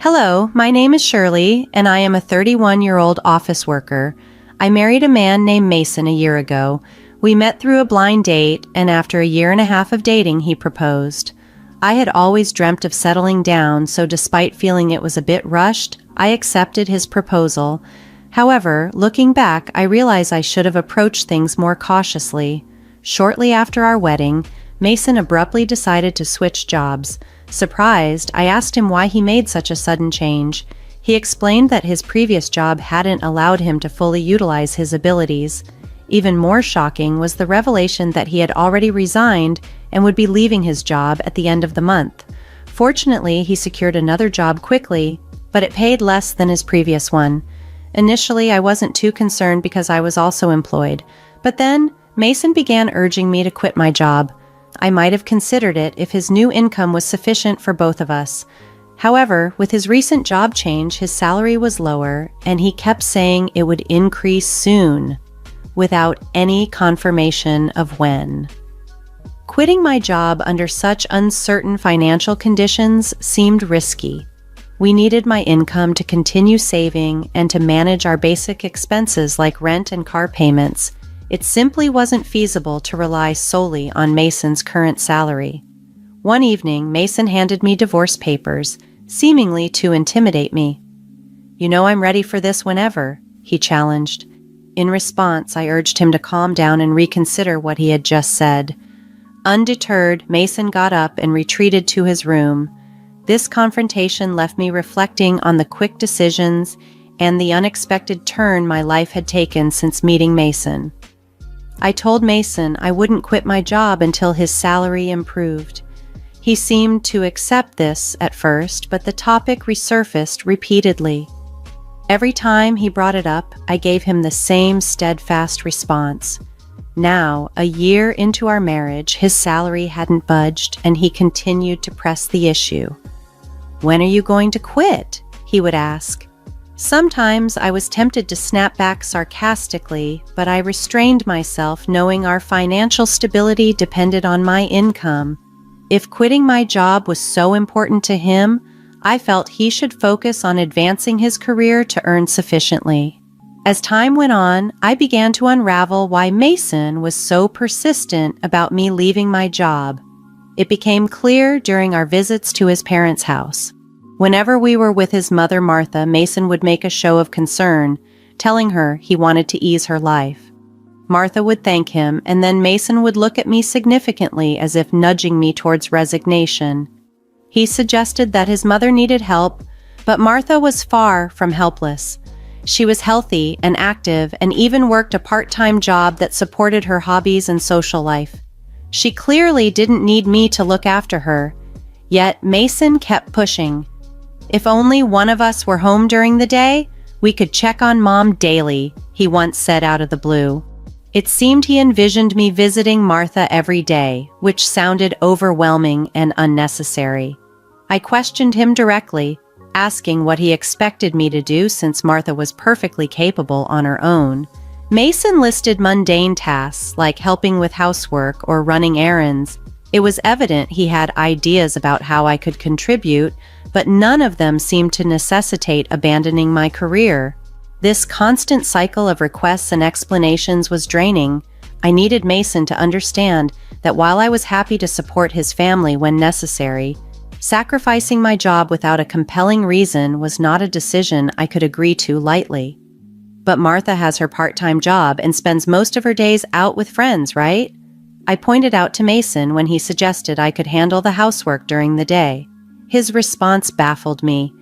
Hello, my name is Shirley, and I am a 31-year-old office worker. I married a man named Mason a year ago. We met through a blind date, and after a year and a half of dating, he proposed. I had always dreamt of settling down, so despite feeling it was a bit rushed, I accepted his proposal. However, looking back, I realize I should have approached things more cautiously. Shortly after our wedding, Mason abruptly decided to switch jobs. Surprised, I asked him why he made such a sudden change. He explained that his previous job hadn't allowed him to fully utilize his abilities. Even more shocking was the revelation that he had already resigned and would be leaving his job at the end of the month. Fortunately, he secured another job quickly, but it paid less than his previous one. Initially, I wasn't too concerned because I was also employed, but then Mason began urging me to quit my job. I might have considered it if his new income was sufficient for both of us. However, with his recent job change, his salary was lower, and he kept saying it would increase soon, without any confirmation of when. Quitting my job under such uncertain financial conditions seemed risky. We needed my income to continue saving and to manage our basic expenses like rent and car payments. It simply wasn't feasible to rely solely on Mason's current salary. One evening, Mason handed me divorce papers, seemingly to intimidate me. "You know I'm ready for this whenever," he challenged. In response, I urged him to calm down and reconsider what he had just said. Undeterred, Mason got up and retreated to his room. This confrontation left me reflecting on the quick decisions and the unexpected turn my life had taken since meeting Mason. I told Mason I wouldn't quit my job until his salary improved. He seemed to accept this at first, but the topic resurfaced repeatedly. Every time he brought it up, I gave him the same steadfast response. Now, a year into our marriage, his salary hadn't budged, and he continued to press the issue. "When are you going to quit?" he would ask. Sometimes I was tempted to snap back sarcastically, but I restrained myself, knowing our financial stability depended on my income. If quitting my job was so important to him, I felt he should focus on advancing his career to earn sufficiently. As time went on, I began to unravel why Mason was so persistent about me leaving my job. It became clear during our visits to his parents' house. Whenever we were with his mother, Martha, Mason would make a show of concern, telling her he wanted to ease her life. Martha would thank him, and then Mason would look at me significantly as if nudging me towards resignation. He suggested that his mother needed help, but Martha was far from helpless. She was healthy and active and even worked a part-time job that supported her hobbies and social life. She clearly didn't need me to look after her, yet Mason kept pushing. "If only one of us were home during the day, we could check on Mom daily," he once said out of the blue. It seemed he envisioned me visiting Martha every day, which sounded overwhelming and unnecessary. I questioned him directly, asking what he expected me to do since Martha was perfectly capable on her own. Mason listed mundane tasks like helping with housework or running errands. It was evident he had ideas about how I could contribute, but none of them seemed to necessitate abandoning my career. This constant cycle of requests and explanations was draining. I needed Mason to understand that while I was happy to support his family when necessary, sacrificing my job without a compelling reason was not a decision I could agree to lightly. "But Martha has her part-time job and spends most of her days out with friends, right?" I pointed out to Mason when he suggested I could handle the housework during the day. His response baffled me.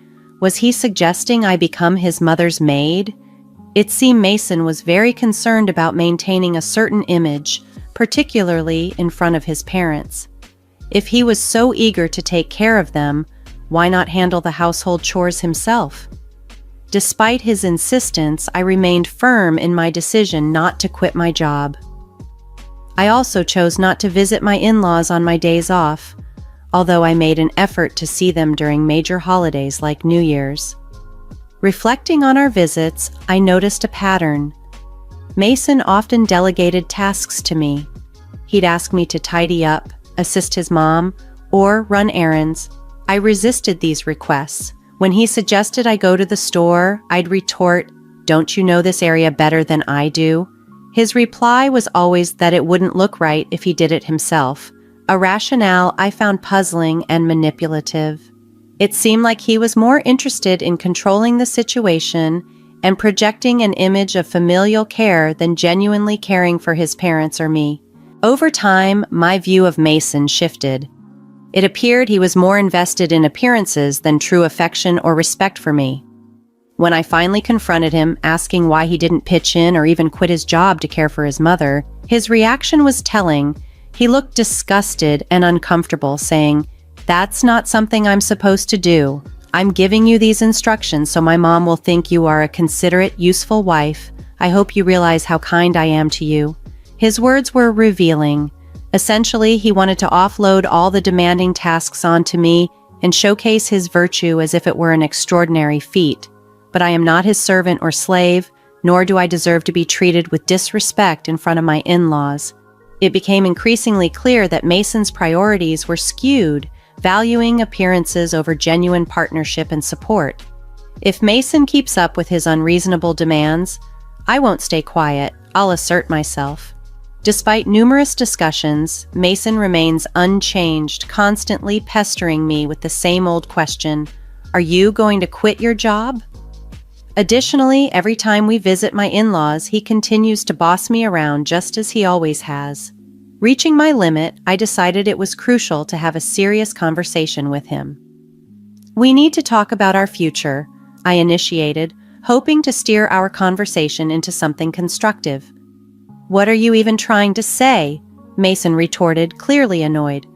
Was he suggesting I become his mother's maid? It seemed Mason was very concerned about maintaining a certain image, particularly in front of his parents. If he was so eager to take care of them, why not handle the household chores himself? Despite his insistence, I remained firm in my decision not to quit my job. I also chose not to visit my in-laws on my days off, although I made an effort to see them during major holidays like New Year's. Reflecting on our visits, I noticed a pattern. Mason often delegated tasks to me. He'd ask me to tidy up, assist his mom, or run errands. I resisted these requests, When he suggested I go to the store, I'd retort, "Don't you know this area better than I do?" His reply was always that it wouldn't look right if he did it himself, a rationale I found puzzling and manipulative. It seemed like he was more interested in controlling the situation and projecting an image of familial care than genuinely caring for his parents or me. Over time, my view of Mason shifted. It appeared he was more invested in appearances than true affection or respect for me. When I finally confronted him, asking why he didn't pitch in or even quit his job to care for his mother, his reaction was telling. He looked disgusted and uncomfortable, saying, "That's not something I'm supposed to do. I'm giving you these instructions so my mom will think you are a considerate, useful wife. I hope you realize how kind I am to you." His words were revealing. Essentially, he wanted to offload all the demanding tasks onto me and showcase his virtue as if it were an extraordinary feat. But I am not his servant or slave, nor do I deserve to be treated with disrespect in front of my in-laws. It became increasingly clear that Mason's priorities were skewed, valuing appearances over genuine partnership and support. If Mason keeps up with his unreasonable demands, I won't stay quiet. I'll assert myself. Despite numerous discussions, Mason remains unchanged, constantly pestering me with the same old question, "Are you going to quit your job?" Additionally, every time we visit my in-laws, he continues to boss me around just as he always has. Reaching my limit, I decided it was crucial to have a serious conversation with him. "We need to talk about our future," I initiated, hoping to steer our conversation into something constructive. "What are you even trying to say?" Mason retorted, clearly annoyed.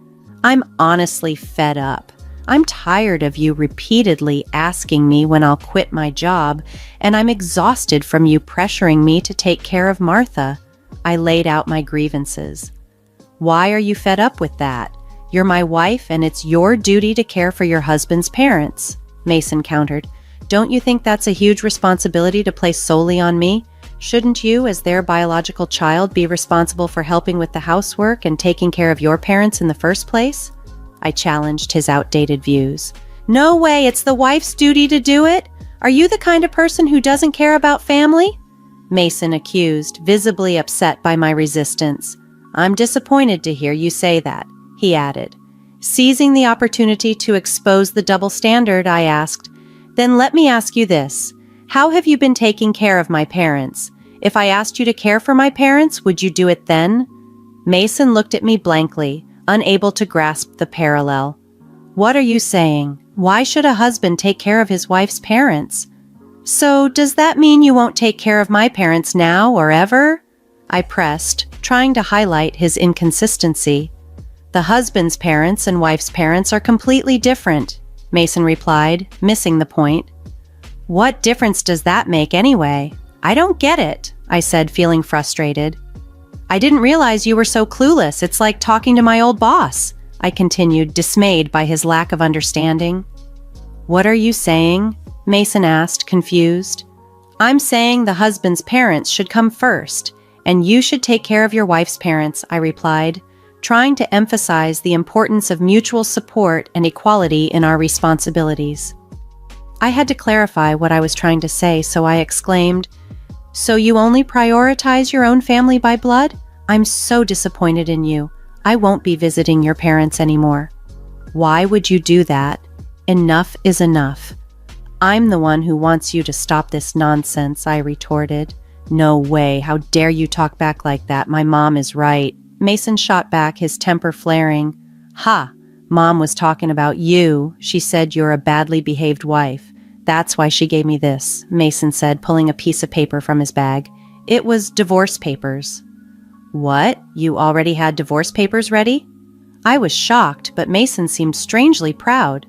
"I'm honestly fed up. I'm tired of you repeatedly asking me when I'll quit my job, and I'm exhausted from you pressuring me to take care of Martha." I laid out my grievances. "Why are you fed up with that? You're my wife, and it's your duty to care for your husband's parents," Mason countered. "Don't you think that's a huge responsibility to place solely on me? Shouldn't you, as their biological child, be responsible for helping with the housework and taking care of your parents in the first place?" I challenged his outdated views. "No way, it's the wife's duty to do it. Are you the kind of person who doesn't care about family?" Mason accused, visibly upset by my resistance. "I'm disappointed to hear you say that," he added. Seizing the opportunity to expose the double standard, I asked, "Then let me ask you this. How have you been taking care of my parents? If I asked you to care for my parents, would you do it then?" Mason looked at me blankly, unable to grasp the parallel. "What are you saying? Why should a husband take care of his wife's parents?" "So, does that mean you won't take care of my parents now or ever?" I pressed, trying to highlight his inconsistency. "The husband's parents and wife's parents are completely different," Mason replied, missing the point. "What difference does that make anyway? I don't get it," I said, feeling frustrated. "I didn't realize you were so clueless. It's like talking to my old boss," I continued, dismayed by his lack of understanding. "What are you saying?" Mason asked, confused. "I'm saying the husband's parents should come first, and you should take care of your wife's parents," I replied, trying to emphasize the importance of mutual support and equality in our responsibilities. I had to clarify what I was trying to say, so I exclaimed, "So you only prioritize your own family by blood? I'm so disappointed in you. I won't be visiting your parents anymore." "Why would you do that? Enough is enough." "I'm the one who wants you to stop this nonsense," I retorted. "No way, how dare you talk back like that? My mom is right." Mason shot back, his temper flaring. "Ha! Mom was talking about you. She said you're a badly behaved wife. That's why she gave me this," Mason said, pulling a piece of paper from his bag. It was divorce papers. "What? You already had divorce papers ready?" I was shocked, but Mason seemed strangely proud.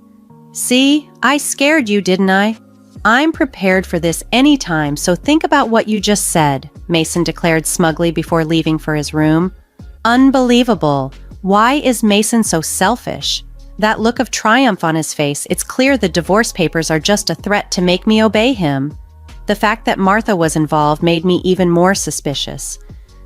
"See, I scared you, didn't I? I'm prepared for this anytime, so think about what you just said," Mason declared smugly before leaving for his room. Unbelievable. Why is Mason so selfish? That look of triumph on his face, it's clear the divorce papers are just a threat to make me obey him. The fact that Martha was involved made me even more suspicious.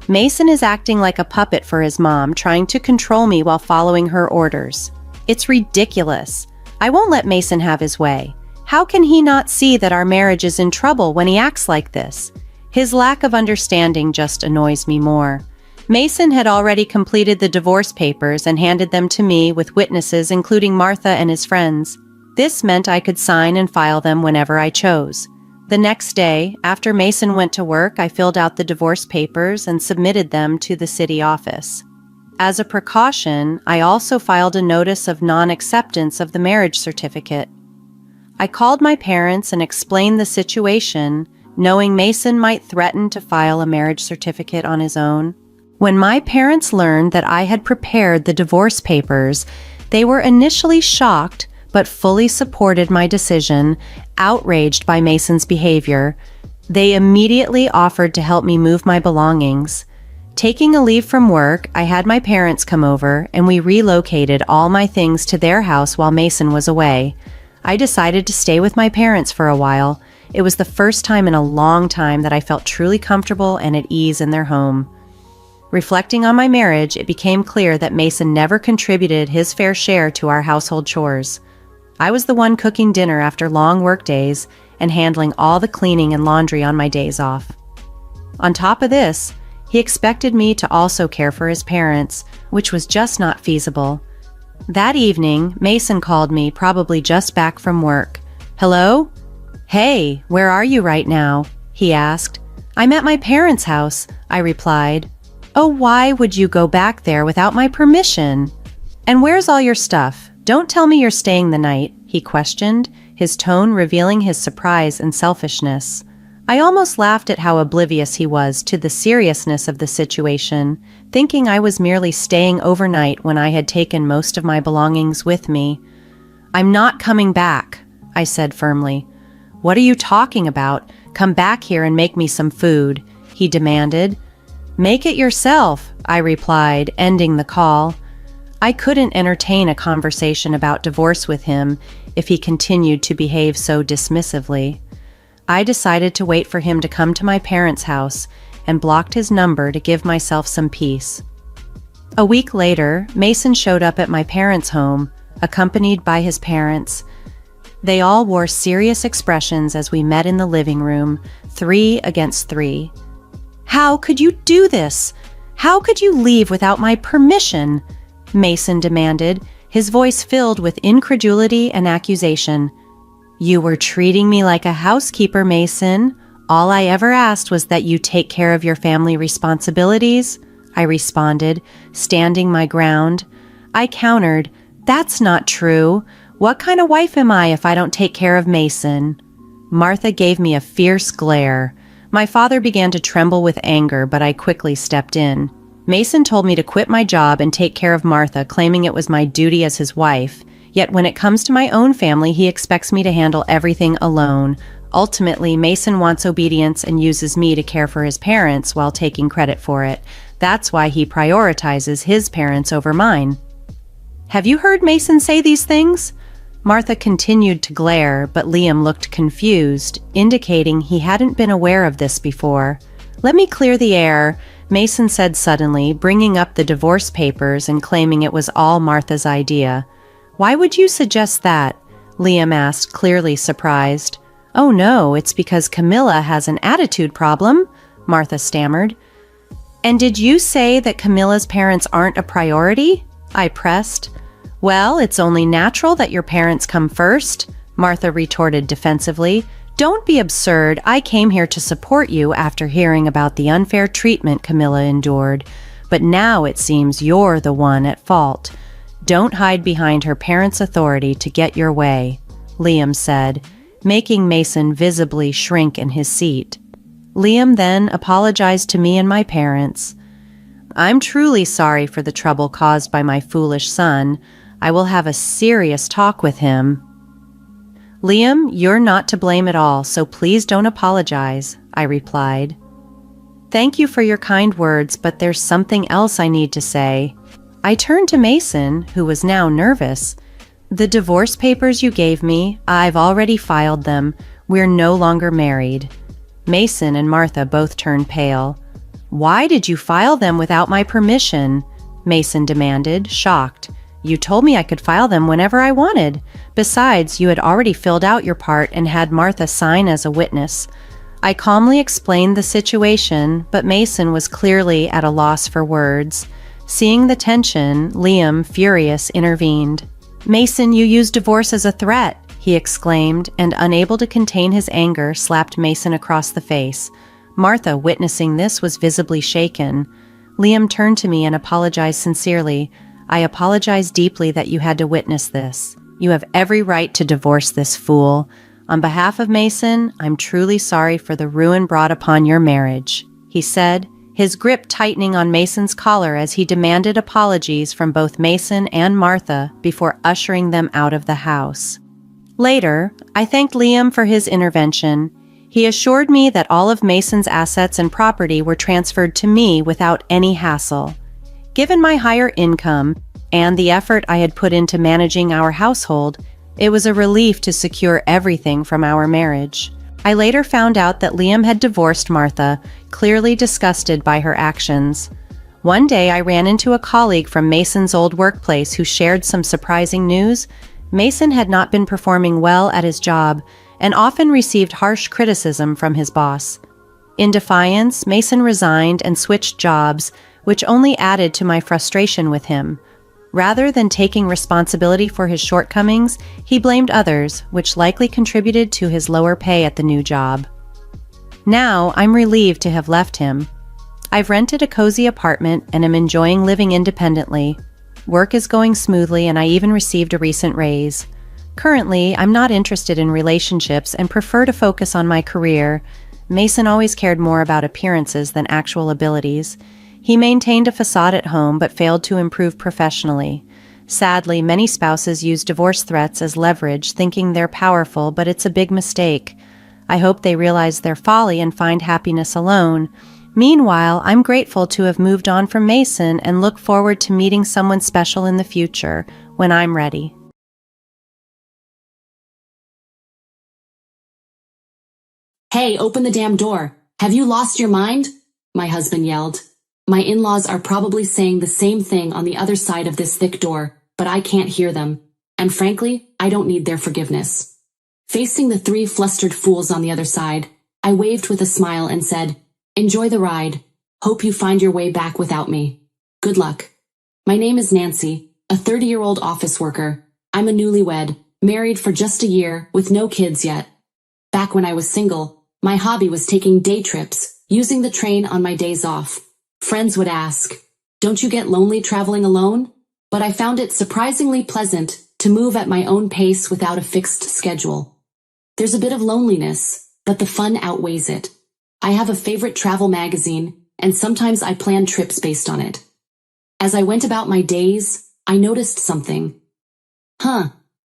Mason is acting like a puppet for his mom, trying to control me while following her orders. It's ridiculous. I won't let Mason have his way. How can he not see that our marriage is in trouble when he acts like this? His lack of understanding just annoys me more. Mason had already completed the divorce papers and handed them to me with witnesses including Martha and his friends. This meant I could sign and file them whenever I chose. The next day, after Mason went to work, I filled out the divorce papers and submitted them to the city office. As a precaution, I also filed a notice of non-acceptance of the marriage certificate. I called my parents and explained the situation, knowing Mason might threaten to file a marriage certificate on his own. When my parents learned that I had prepared the divorce papers, they were initially shocked but fully supported my decision, outraged by Mason's behavior. They immediately offered to help me move my belongings. Taking a leave from work, I had my parents come over and we relocated all my things to their house while Mason was away. I decided to stay with my parents for a while. It was the first time in a long time that I felt truly comfortable and at ease in their home. Reflecting on my marriage, it became clear that Mason never contributed his fair share to our household chores. I was the one cooking dinner after long work days and handling all the cleaning and laundry on my days off. On top of this, he expected me to also care for his parents, which was just not feasible. That evening, Mason called me, probably just back from work. "Hello? Hey, where are you right now?" he asked. "I'm at my parents' house," I replied. "Oh, why would you go back there without my permission? And where's all your stuff? Don't tell me you're staying the night," he questioned, his tone revealing his surprise and selfishness. I almost laughed at how oblivious he was to the seriousness of the situation, thinking I was merely staying overnight when I had taken most of my belongings with me. "I'm not coming back," I said firmly. "What are you talking about? Come back here and make me some food," he demanded. "Make it yourself," I replied, ending the call. I couldn't entertain a conversation about divorce with him if he continued to behave so dismissively. I decided to wait for him to come to my parents' house and blocked his number to give myself some peace. A week later, Mason showed up at my parents' home, accompanied by his parents. They all wore serious expressions as we met in the living room, 3 against 3. "How could you do this? How could you leave without my permission?" Mason demanded, his voice filled with incredulity and accusation. "You were treating me like a housekeeper, Mason. All I ever asked was that you take care of your family responsibilities," I responded, standing my ground. I countered, "That's not true. What kind of wife am I if I don't take care of Mason?" Martha gave me a fierce glare. My father began to tremble with anger, but I quickly stepped in. Mason told me to quit my job and take care of Martha, claiming it was my duty as his wife. Yet when it comes to my own family, he expects me to handle everything alone. Ultimately, Mason wants obedience and uses me to care for his parents while taking credit for it. That's why he prioritizes his parents over mine. "Have you heard Mason say these things?" Martha continued to glare, but Liam looked confused, indicating he hadn't been aware of this before. "Let me clear the air," Mason said suddenly, bringing up the divorce papers and claiming it was all Martha's idea. "Why would you suggest that?" Liam asked, clearly surprised. "Oh no, it's because Camilla has an attitude problem," Martha stammered. "And did you say that Camilla's parents aren't a priority?" I pressed. "Well, it's only natural that your parents come first," Martha retorted defensively. "Don't be absurd. I came here to support you after hearing about the unfair treatment Camilla endured. But now it seems you're the one at fault. Don't hide behind her parents' authority to get your way," Liam said, making Mason visibly shrink in his seat. Liam then apologized to me and my parents. "I'm truly sorry for the trouble caused by my foolish son. I will have a serious talk with him." "Liam, you're not to blame at all, so please don't apologize," I replied. "Thank you for your kind words, but there's something else I need to say." I turned to Mason, who was now nervous. "The divorce papers you gave me, I've already filed them. We're no longer married." Mason and Martha both turned pale. "Why did you file them without my permission?" Mason demanded, shocked. You told me I could file them whenever I wanted. Besides, you had already filled out your part and had Martha sign as a witness. I calmly explained the situation, but Mason was clearly at a loss for words. Seeing the tension, Liam, furious, intervened. "Mason, you used divorce as a threat," he exclaimed, and unable to contain his anger, slapped Mason across the face. Martha, witnessing this, was visibly shaken. Liam turned to me and apologized sincerely. "I apologize deeply that you had to witness this. You have every right to divorce this fool. On behalf of Mason, I'm truly sorry for the ruin brought upon your marriage," he said, his grip tightening on Mason's collar as he demanded apologies from both Mason and Martha before ushering them out of the house. Later, I thanked Liam for his intervention. He assured me that all of Mason's assets and property were transferred to me without any hassle. Given my higher income and the effort I had put into managing our household, it was a relief to secure everything from our marriage. I later found out that Liam had divorced Martha, clearly disgusted by her actions. One day I ran into a colleague from Mason's old workplace who shared some surprising news. Mason had not been performing well at his job and often received harsh criticism from his boss. In defiance, Mason resigned and switched jobs, which only added to my frustration with him. Rather than taking responsibility for his shortcomings, he blamed others, which likely contributed to his lower pay at the new job. Now, I'm relieved to have left him. I've rented a cozy apartment and am enjoying living independently. Work is going smoothly and I even received a recent raise. Currently, I'm not interested in relationships and prefer to focus on my career. Mason always cared more about appearances than actual abilities. He maintained a facade at home but failed to improve professionally. Sadly, many spouses use divorce threats as leverage, thinking they're powerful, but it's a big mistake. I hope they realize their folly and find happiness alone. Meanwhile, I'm grateful to have moved on from Mason and look forward to meeting someone special in the future, when I'm ready. "Hey, open the damn door. Have you lost your mind?" my husband yelled. My in-laws are probably saying the same thing on the other side of this thick door, but I can't hear them. And frankly, I don't need their forgiveness. Facing the three flustered fools on the other side, I waved with a smile and said, "Enjoy the ride. Hope you find your way back without me. Good luck." My name is Nancy, a 30-year-old office worker. I'm a newlywed, married for just a year, with no kids yet. Back when I was single, my hobby was taking day trips, using the train on my days off. Friends would ask, "Don't you get lonely traveling alone?" But I found it surprisingly pleasant to move at my own pace without a fixed schedule. There's a bit of loneliness, but the fun outweighs it. I have a favorite travel magazine, and sometimes I plan trips based on it. As I went about my days, I noticed something.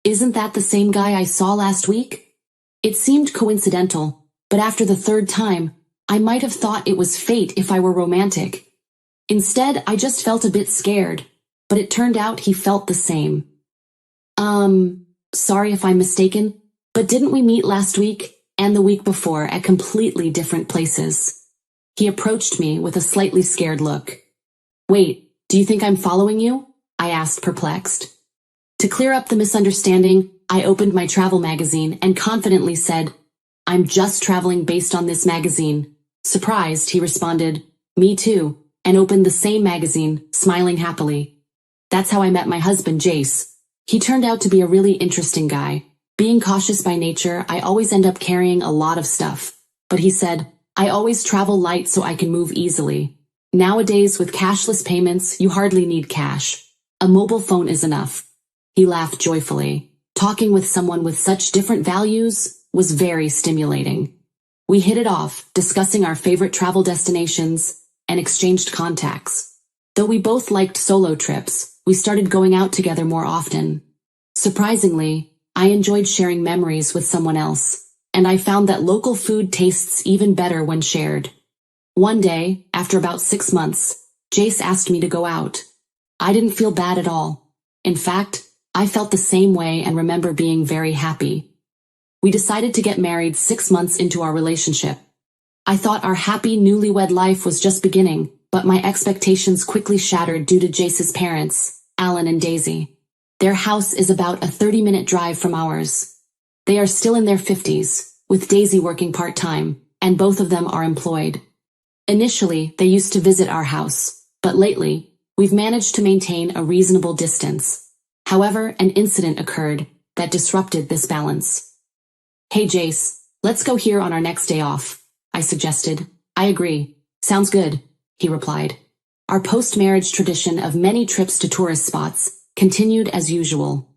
Isn't that the same guy I saw last week? It seemed coincidental, but after the third time, I might have thought it was fate if I were romantic. Instead, I just felt a bit scared, but it turned out he felt the same. Sorry if I'm mistaken, but didn't we meet last week and the week before at completely different places? He approached me with a slightly scared look. "Wait, do you think I'm following you?" I asked, perplexed. To clear up the misunderstanding, I opened my travel magazine and confidently said, "I'm just traveling based on this magazine." Surprised, he responded, "Me too," and opened the same magazine, smiling happily. That's how I met my husband, Jace. He turned out to be a really interesting guy. Being cautious by nature, I always end up carrying a lot of stuff. But he said, "I always travel light so I can move easily. Nowadays, with cashless payments, you hardly need cash. A mobile phone is enough." He laughed joyfully. Talking with someone with such different values was very stimulating. We hit it off, discussing our favorite travel destinations, and exchanged contacts. Though we both liked solo trips, we started going out together more often. Surprisingly, I enjoyed sharing memories with someone else, and I found that local food tastes even better when shared. One day, after about 6 months, Jace asked me to go out. I didn't feel bad at all. In fact, I felt the same way and remember being very happy. We decided to get married 6 months into our relationship. I thought our happy newlywed life was just beginning, but my expectations quickly shattered due to Jace's parents, Alan and Daisy. Their house is about a 30-minute drive from ours. They are still in their 50s, with Daisy working part-time, and both of them are employed. Initially, they used to visit our house, but lately, we've managed to maintain a reasonable distance. However, an incident occurred that disrupted this balance. "Hey Jace, let's go here on our next day off," I suggested. "I agree. Sounds good," he replied. Our post-marriage tradition of many trips to tourist spots continued as usual.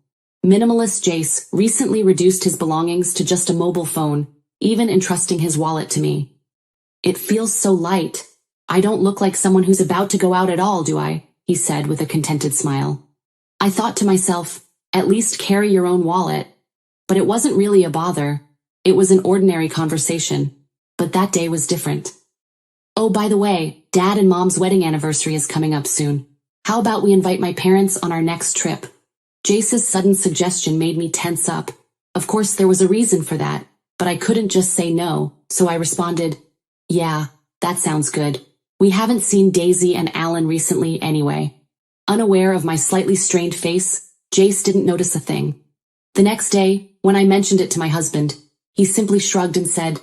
Minimalist Jace recently reduced his belongings to just a mobile phone, even entrusting his wallet to me. "It feels so light. I don't look like someone who's about to go out at all, do I?" he said with a contented smile. I thought to myself, at least carry your own wallet. But it wasn't really a bother. It was an ordinary conversation. But that day was different. "Oh, by the way, Dad and Mom's wedding anniversary is coming up soon. How about we invite my parents on our next trip?" Jace's sudden suggestion made me tense up. Of course, there was a reason for that, but I couldn't just say no, so I responded, "Yeah, that sounds good. We haven't seen Daisy and Alan recently anyway." Unaware of my slightly strained face, Jace didn't notice a thing. The next day, when I mentioned it to my husband, he simply shrugged and said,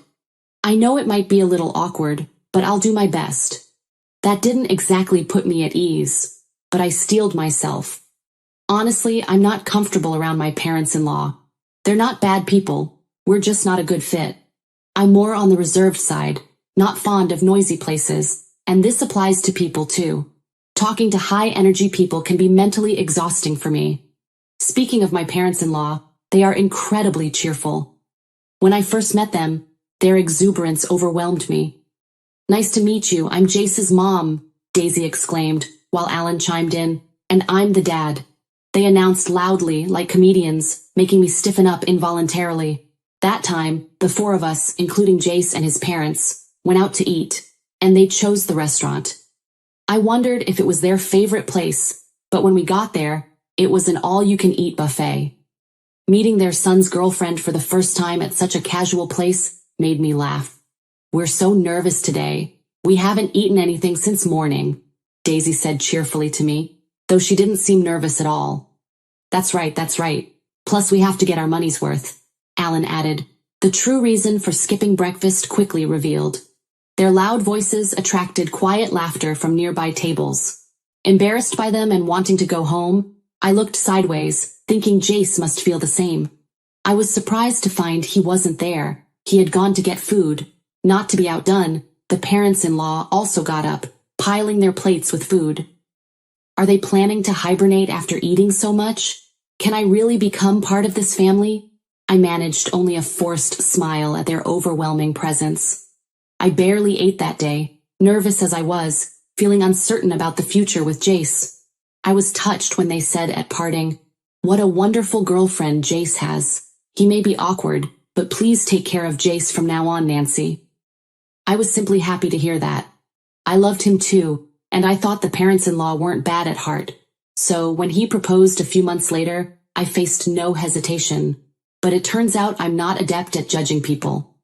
"I know it might be a little awkward, but I'll do my best." That didn't exactly put me at ease, but I steeled myself. Honestly, I'm not comfortable around my parents-in-law. They're not bad people, we're just not a good fit. I'm more on the reserved side, not fond of noisy places, and this applies to people too. Talking to high-energy people can be mentally exhausting for me. Speaking of my parents-in-law, they are incredibly cheerful. When I first met them, their exuberance overwhelmed me. "Nice to meet you, I'm Jace's mom," Daisy exclaimed, while Alan chimed in, "And I'm the dad." They announced loudly, like comedians, making me stiffen up involuntarily. That time, the four of us, including Jace and his parents, went out to eat, and they chose the restaurant. I wondered if it was their favorite place, but when we got there, it was an all-you-can-eat buffet. Meeting their son's girlfriend for the first time at such a casual place made me laugh. "We're so nervous today. We haven't eaten anything since morning," Daisy said cheerfully to me, though she didn't seem nervous at all. That's right. Plus we have to get our money's worth," Alan added, the true reason for skipping breakfast quickly revealed. Their loud voices attracted quiet laughter from nearby tables. Embarrassed by them and wanting to go home, I looked sideways, thinking Jace must feel the same. I was surprised to find he wasn't there. He had gone to get food. Not to be outdone, the parents-in-law also got up, piling their plates with food. Are they planning to hibernate after eating so much? Can I really become part of this family? I managed only a forced smile at their overwhelming presence. I barely ate that day, nervous as I was, feeling uncertain about the future with Jace. I was touched when they said at parting, "What a wonderful girlfriend Jace has. He may be awkward, but please take care of Jace from now on, Nancy." I was simply happy to hear that. I loved him too, and I thought the parents-in-law weren't bad at heart. So when he proposed a few months later, I faced no hesitation. But it turns out I'm not adept at judging people.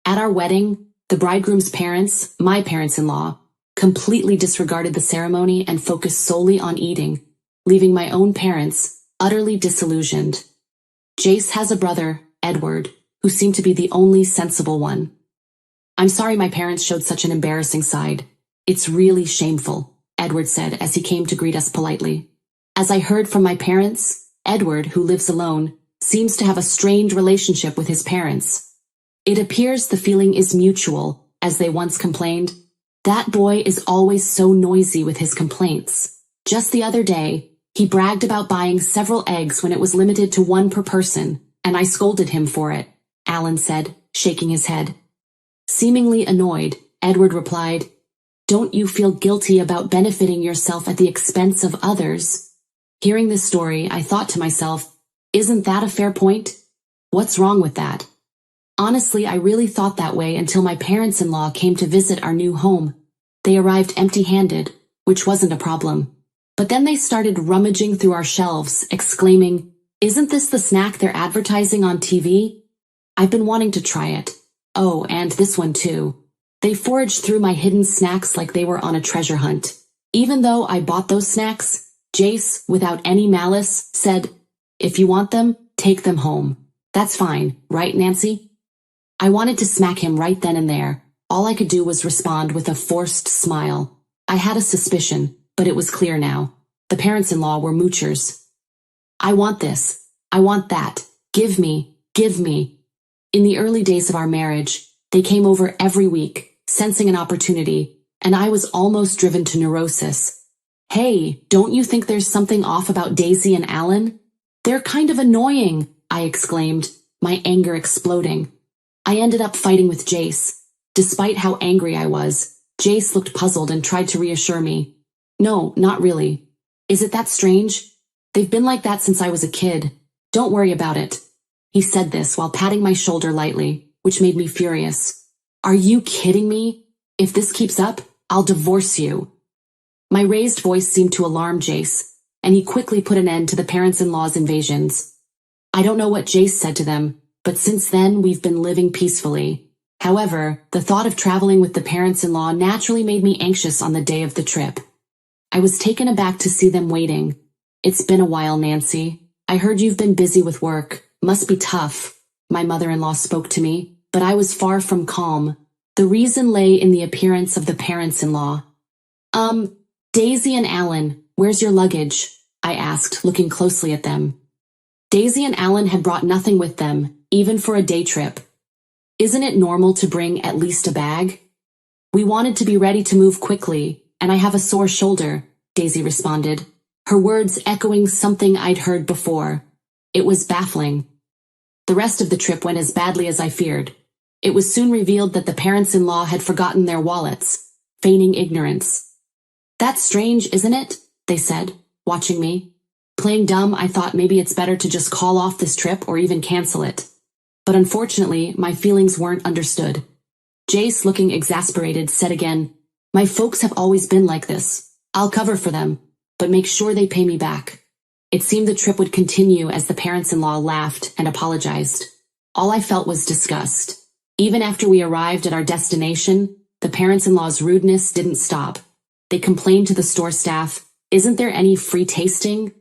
At our wedding, the bridegroom's parents, my parents-in-law, completely disregarded the ceremony and focused solely on eating, leaving my own parents utterly disillusioned. Jace has a brother, Edward, who seemed to be the only sensible one. "I'm sorry my parents showed such an embarrassing side. It's really shameful," Edward said as he came to greet us politely. As I heard from my parents, Edward, who lives alone, seems to have a strained relationship with his parents. It appears the feeling is mutual, as they once complained. "That boy is always so noisy with his complaints. Just the other day, he bragged about buying several eggs when it was limited to one per person, and I scolded him for it," Alan said, shaking his head. Seemingly annoyed, Edward replied, "Don't you feel guilty about benefiting yourself at the expense of others?" Hearing this story, I thought to myself, isn't that a fair point? What's wrong with that? Honestly, I really thought that way until my parents-in-law came to visit our new home. They arrived empty-handed, which wasn't a problem. But then they started rummaging through our shelves, exclaiming, "Isn't this the snack they're advertising on TV? I've been wanting to try it. Oh, and this one too." They foraged through my hidden snacks like they were on a treasure hunt. Even though I bought those snacks, Jace, without any malice, said, "If you want them, take them home. That's fine, right, Nancy?" I wanted to smack him right then and there. All I could do was respond with a forced smile. I had a suspicion, but it was clear now. The parents-in-law were moochers. "I want this. I want that. Give me, give me." In the early days of our marriage, they came over every week, sensing an opportunity, and I was almost driven to neurosis. "Hey, don't you think there's something off about Daisy and Alan? They're kind of annoying," I exclaimed, my anger exploding. I ended up fighting with Jace. Despite how angry I was, Jace looked puzzled and tried to reassure me. "No, not really. Is it that strange? They've been like that since I was a kid. Don't worry about it." He said this while patting my shoulder lightly, which made me furious. "Are you kidding me? If this keeps up, I'll divorce you." My raised voice seemed to alarm Jace, and he quickly put an end to the parents-in-law's invasions. I don't know what Jace said to them, but since then we've been living peacefully. However, the thought of traveling with the parents-in-law naturally made me anxious on the day of the trip. I was taken aback to see them waiting. "It's been a while, Nancy. I heard you've been busy with work. Must be tough," my mother-in-law spoke to me, but I was far from calm. The reason lay in the appearance of the parents-in-law. Daisy and Alan, where's your luggage?" I asked, looking closely at them. Daisy and Alan had brought nothing with them, even for a day trip. "Isn't it normal to bring at least a bag?" "We wanted to be ready to move quickly, and I have a sore shoulder," Daisy responded, her words echoing something I'd heard before. It was baffling. The rest of the trip went as badly as I feared. It was soon revealed that the parents-in-law had forgotten their wallets, feigning ignorance. "That's strange, isn't it?" they said, watching me. Playing dumb, I thought maybe it's better to just call off this trip or even cancel it. But unfortunately, my feelings weren't understood. Jace, looking exasperated, said again, "My folks have always been like this. I'll cover for them, but make sure they pay me back." It seemed the trip would continue as the parents-in-law laughed and apologized. All I felt was disgust. Even after we arrived at our destination, the parents-in-law's rudeness didn't stop. They complained to the store staff, "Isn't there any free tasting?"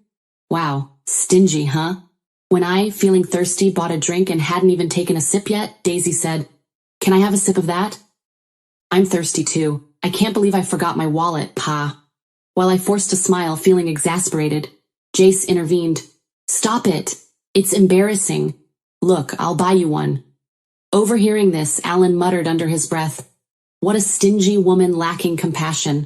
Wow, stingy, huh? When I, feeling thirsty, bought a drink and hadn't even taken a sip yet, Daisy said, "Can I have a sip of that?" "I'm thirsty too. I can't believe I forgot my wallet, Pa." While I forced a smile, feeling exasperated, Jace intervened. "Stop it. It's embarrassing. Look, I'll buy you one." Overhearing this, Alan muttered under his breath, "What a stingy woman lacking compassion."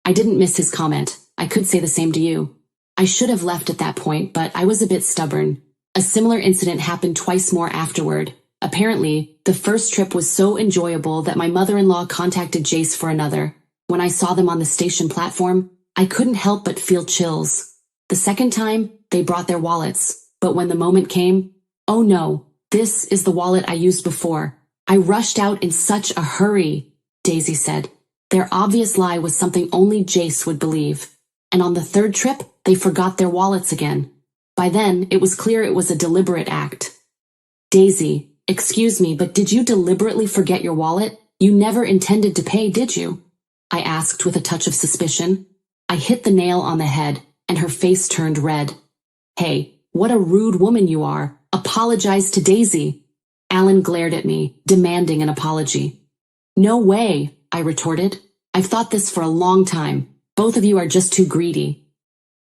I didn't miss his comment. I could say the same to you. I should have left at that point, but I was a bit stubborn. A similar incident happened twice more afterward. Apparently, the first trip was so enjoyable that my mother-in-law contacted Jace for another. When I saw them on the station platform, I couldn't help but feel chills. The second time, they brought their wallets, but when the moment came, "Oh no, this is the wallet I used before. I rushed out in such a hurry," Daisy said. Their obvious lie was something only Jace would believe. And on the third trip, they forgot their wallets again. By then, it was clear it was a deliberate act. "Daisy, excuse me, but did you deliberately forget your wallet? You never intended to pay, did you?" I asked with a touch of suspicion. I hit the nail on the head, and her face turned red. "Hey, what a rude woman you are. Apologize to Daisy." Alan glared at me, demanding an apology. "No way," I retorted. "I've thought this for a long time. Both of you are just too greedy."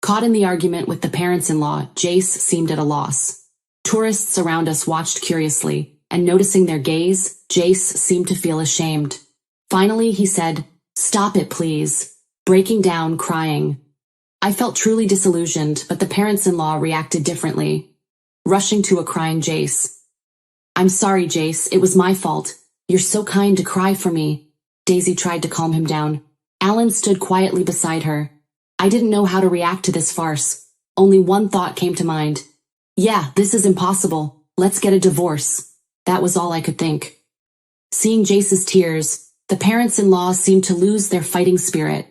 Caught in the argument with the parents-in-law, Jace seemed at a loss. Tourists around us watched curiously, and noticing their gaze, Jace seemed to feel ashamed. Finally, he said, "Stop it, please," breaking down, crying. I felt truly disillusioned, but the parents-in-law reacted differently, rushing to a crying Jace. "I'm sorry, Jace, it was my fault. You're so kind to cry for me." Daisy tried to calm him down. Alan stood quietly beside her. I didn't know how to react to this farce. Only one thought came to mind. "Yeah, this is impossible. Let's get a divorce." That was all I could think. Seeing Jace's tears, the parents-in-law seemed to lose their fighting spirit.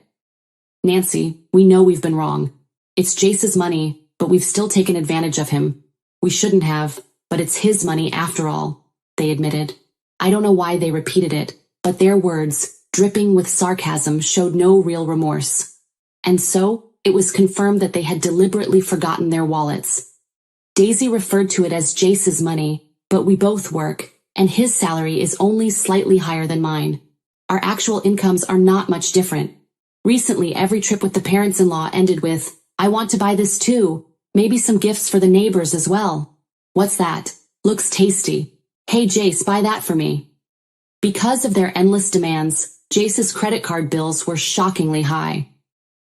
"Nancy, we know we've been wrong. It's Jace's money, but we've still taken advantage of him. We shouldn't have, but it's his money after all," they admitted. I don't know why they repeated it, but their words, dripping with sarcasm, showed no real remorse. "And so, it was confirmed that they had deliberately forgotten their wallets. Daisy referred to it as Jace's money, but we both work, and his salary is only slightly higher than mine. Our actual incomes are not much different. Recently, every trip with the parents-in-law ended with, "I want to buy this too, maybe some gifts for the neighbors as well. What's that? Looks tasty. Hey Jace, buy that for me." Because of their endless demands, Jace's credit card bills were shockingly high.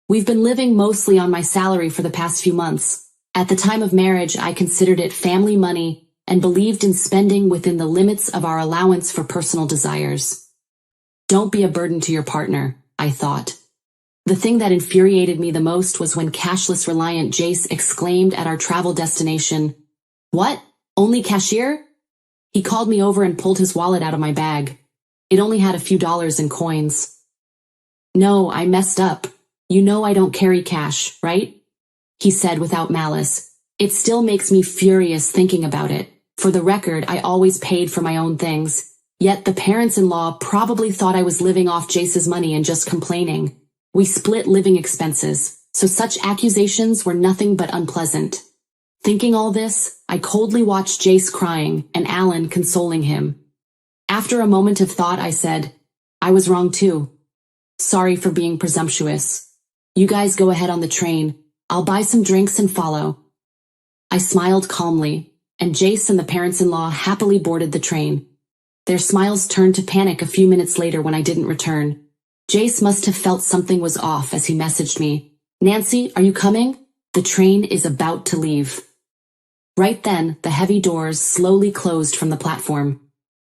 We've been living mostly on my salary for the past few months. At the time of marriage, I considered it family money and believed in spending within the limits of our allowance for personal desires. Don't be a burden to your partner, I thought. The thing that infuriated me the most was when cashless reliant Jace exclaimed at our travel destination, "What? Only cashier?" He called me over and pulled his wallet out of my bag. It only had a few dollars in coins. "No, I messed up. You know I don't carry cash, right?" he said without malice. It still makes me furious thinking about it. For the record, I always paid for my own things. Yet the parents-in-law probably thought I was living off Jace's money and just complaining. We split living expenses, so such accusations were nothing but unpleasant. Thinking all this, I coldly watched Jace crying and Alan consoling him. After a moment of thought, I said, "I was wrong too. Sorry for being presumptuous. You guys go ahead on the train. I'll buy some drinks and follow." I smiled calmly, and Jace and the parents-in-law happily boarded the train. Their smiles turned to panic a few minutes later when I didn't return. Jace must have felt something was off as he messaged me, "Nancy, are you coming? The train is about to leave." Right then, the heavy doors slowly closed from the platform.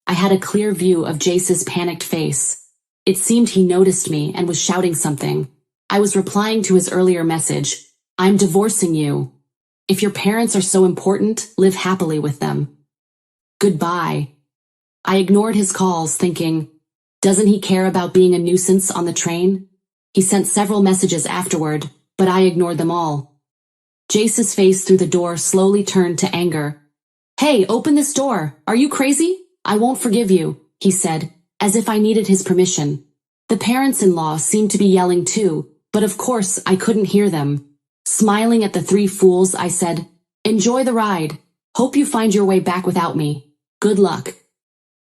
I had a clear view of Jace's panicked face. It seemed he noticed me and was shouting something. I was replying to his earlier message, "I'm divorcing you. If your parents are so important, live happily with them. Goodbye." I ignored his calls, thinking, doesn't he care about being a nuisance on the train? He sent several messages afterward, but I ignored them all. Jace's face through the door slowly turned to anger. "Hey, open this door. Are you crazy? I won't forgive you," he said, as if I needed his permission. The parents-in-law seemed to be yelling too, but of course I couldn't hear them. Smiling at the three fools, I said, "Enjoy the ride. Hope you find your way back without me. Good luck."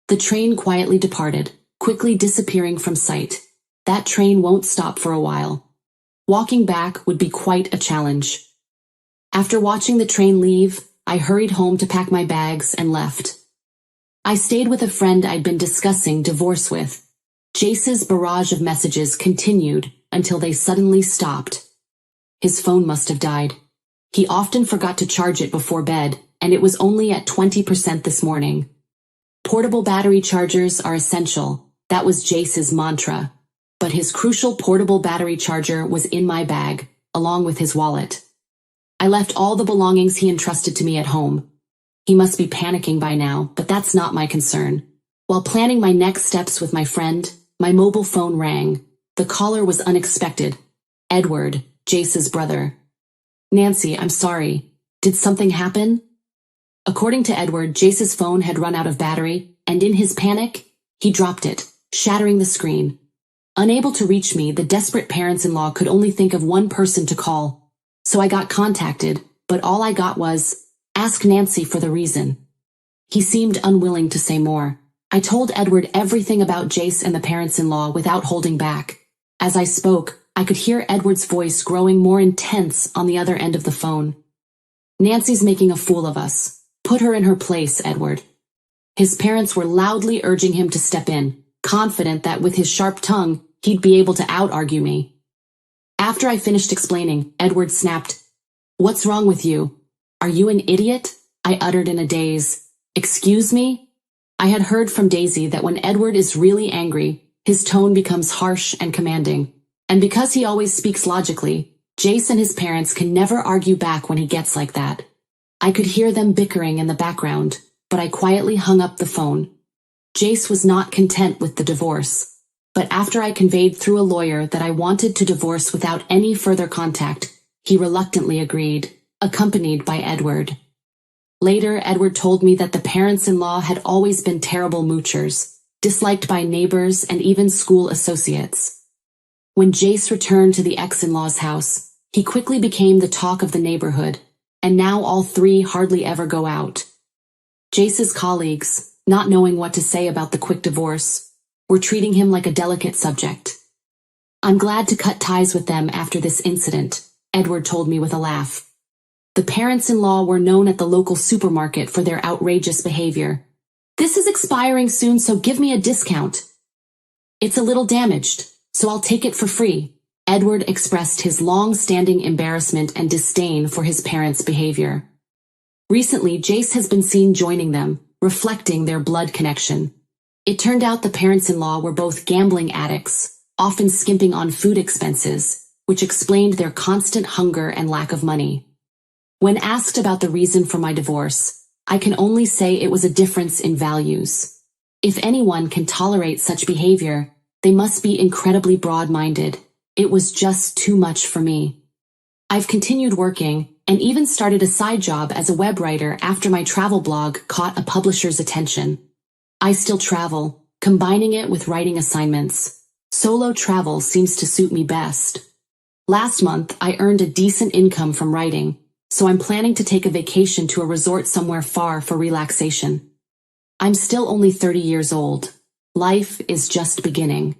The train quietly departed, quickly disappearing from sight. That train won't stop for a while. Walking back would be quite a challenge. After watching the train leave, I hurried home to pack my bags and left. I stayed with a friend I'd been discussing divorce with. Jace's barrage of messages continued until they suddenly stopped. His phone must have died. He often forgot to charge it before bed, and it was only at 20% this morning. Portable battery chargers are essential. That was Jace's mantra. But his crucial portable battery charger was in my bag, along with his wallet. I left all the belongings he entrusted to me at home. He must be panicking by now, but that's not my concern. While planning my next steps with my friend, my mobile phone rang. The caller was unexpected. Edward, Jace's brother. "Nancy, I'm sorry. Did something happen?" According to Edward, Jace's phone had run out of battery, and in his panic, he dropped it, shattering the screen. Unable to reach me, the desperate parents-in-law could only think of one person to call. So I got contacted, but all I got was, "Ask Nancy for the reason." He seemed unwilling to say more. I told Edward everything about Jace and the parents-in-law without holding back. As I spoke, I could hear Edward's voice growing more intense on the other end of the phone. "Nancy's making a fool of us. Put her in her place, Edward." His parents were loudly urging him to step in, confident that with his sharp tongue, he'd be able to out-argue me. After I finished explaining, Edward snapped, "What's wrong with you? Are you an idiot?" I uttered in a daze. "Excuse me?" I had heard from Daisy that when Edward is really angry, his tone becomes harsh and commanding. And because he always speaks logically, Jace and his parents can never argue back when he gets like that. I could hear them bickering in the background, but I quietly hung up the phone. Jace was not content with the divorce. But after I conveyed through a lawyer that I wanted to divorce without any further contact, he reluctantly agreed, accompanied by Edward. Later, Edward told me that the parents-in-law had always been terrible moochers, disliked by neighbors and even school associates. When Jace returned to the ex-in-law's house, He quickly became the talk of the neighborhood, and now all three hardly ever go out. Jace's colleagues, not knowing what to say about the quick divorce, were treating him like a delicate subject. "I'm glad to cut ties with them after this incident," Edward told me with a laugh. "The parents-in-law were known at the local supermarket for their outrageous behavior. This is expiring soon, so give me a discount." "It's a little damaged, so I'll take it for free." Edward expressed his long-standing embarrassment and disdain for his parents' behavior. Recently, Jace has been seen joining them, reflecting their blood connection. It turned out the parents-in-law were both gambling addicts, often skimping on food expenses, which explained their constant hunger and lack of money. When asked about the reason for my divorce, I can only say it was a difference in values. If anyone can tolerate such behavior, they must be incredibly broad-minded. It was just too much for me. I've continued working, and even started a side job as a web writer after my travel blog caught a publisher's attention. I still travel, combining it with writing assignments. Solo travel seems to suit me best. Last month, I earned a decent income from writing, so I'm planning to take a vacation to a resort somewhere far for relaxation. I'm still only 30 years old. Life is just beginning.